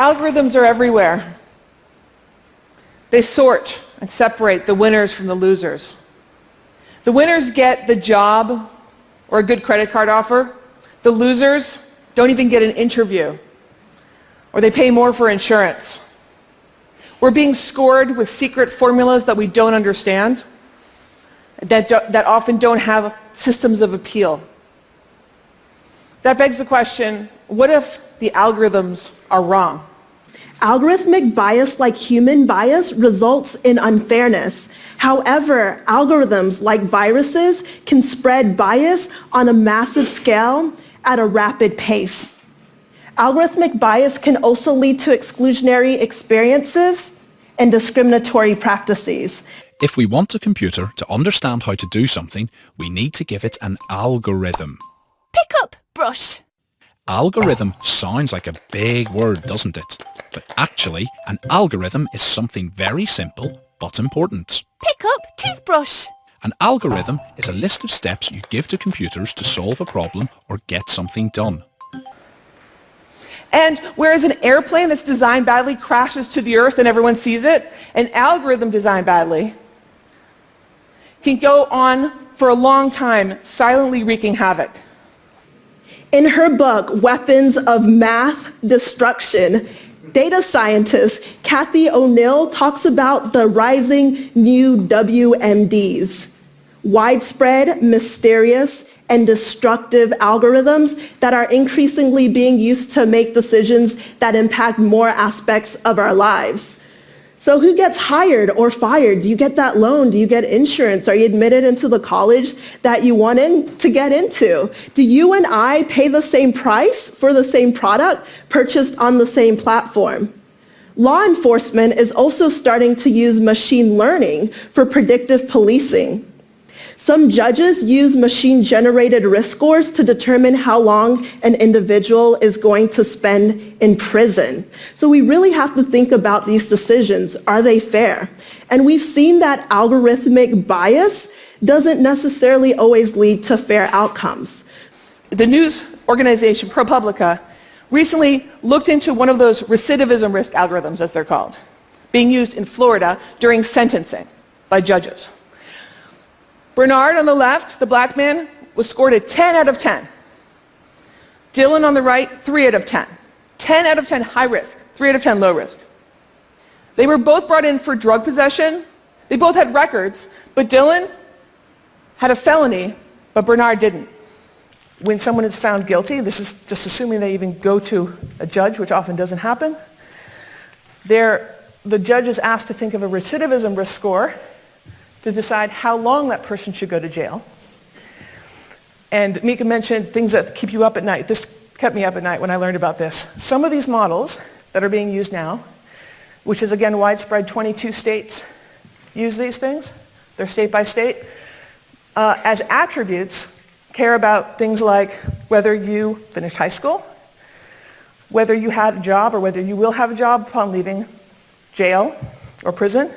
Algorithms are everywhere. They sort and separate the winners from the losers. The winners get the job or a good credit card offer. The losers don't even get an interview, or they pay more for insurance. We're being scored with secret formulas that we don't understand, that often don't have systems of appeal. That begs the question, what if the algorithms are wrong? Algorithmic bias, like human bias, results in unfairness. However, algorithms like viruses can spread bias on a massive scale at a rapid pace. Algorithmic bias can also lead to exclusionary experiences and discriminatory practices. If we want a computer to understand how to do something, we need to give it an algorithm. Pick up brush. Algorithm sounds like a big word, doesn't it? But actually, an algorithm is something very simple but important. Pick up toothbrush. An algorithm is a list of steps you give to computers to solve a problem or get something done. And whereas an airplane that's designed badly crashes to the earth and everyone sees it, an algorithm designed badly can go on for a long time, silently wreaking havoc. In her book, Weapons of Math Destruction, data scientist Cathy O'Neill talks about the rising new WMDs, widespread, mysterious, and destructive algorithms that are increasingly being used to make decisions that impact more aspects of our lives. So who gets hired or fired? Do you get that loan? Do you get insurance? Are you admitted into the college that you want to get into? Do you and I pay the same price for the same product purchased on the same platform? Law enforcement is also starting to use machine learning for predictive policing. Some judges use machine-generated risk scores to determine how long an individual is going to spend in prison. So we really have to think about these decisions. Are they fair? And we've seen that algorithmic bias doesn't necessarily always lead to fair outcomes. The news organization ProPublica recently looked into one of those recidivism risk algorithms, as they're called, being used in Florida during sentencing by judges. Bernard on the left, the black man, was scored a 10 out of 10. Dylan on the right, 3 out of 10. 10 out of 10 high risk, 3 out of 10 low risk. They were both brought in for drug possession. They both had records, but Dylan had a felony, but Bernard didn't. When someone is found guilty, this is just assuming they even go to a judge, which often doesn't happen, the judge is asked to think of a recidivism risk score to decide how long that person should go to jail. And Mika mentioned things that keep you up at night. This kept me up at night when I learned about this. Some of these models that are being used now, which is again widespread, 22 states use these things. They're state by state. As attributes, care about things like whether you finished high school, whether you had a job or whether you will have a job upon leaving jail or prison,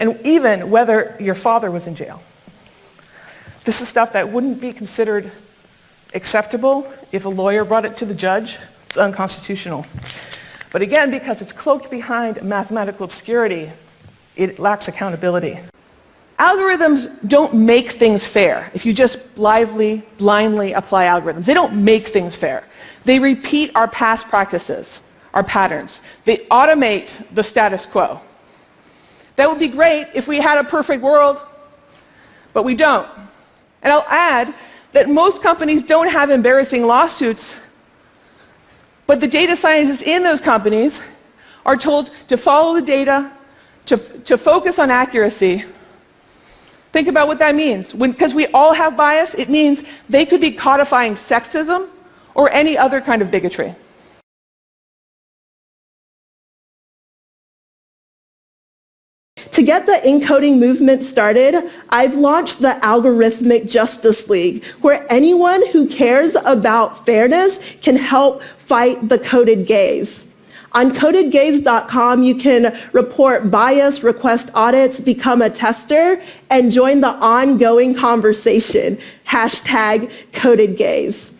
and even whether your father was in jail. This is stuff that wouldn't be considered acceptable if a lawyer brought it to the judge. It's unconstitutional. But again, because it's cloaked behind mathematical obscurity, it lacks accountability. Algorithms don't make things fair if you just blindly apply algorithms. They don't make things fair. They repeat our past practices, our patterns. They automate the status quo. That would be great if we had a perfect world, but we don't. And I'll add that most companies don't have embarrassing lawsuits, but the data scientists in those companies are told to follow the data, to focus on accuracy. Think about what that means. Because we all have bias, it means they could be codifying sexism or any other kind of bigotry. To get the encoding movement started, I've launched the Algorithmic Justice League, where anyone who cares about fairness can help fight the coded gaze. On codedgaze.com, you can report bias, request audits, become a tester, and join the ongoing conversation, #CodedGaze.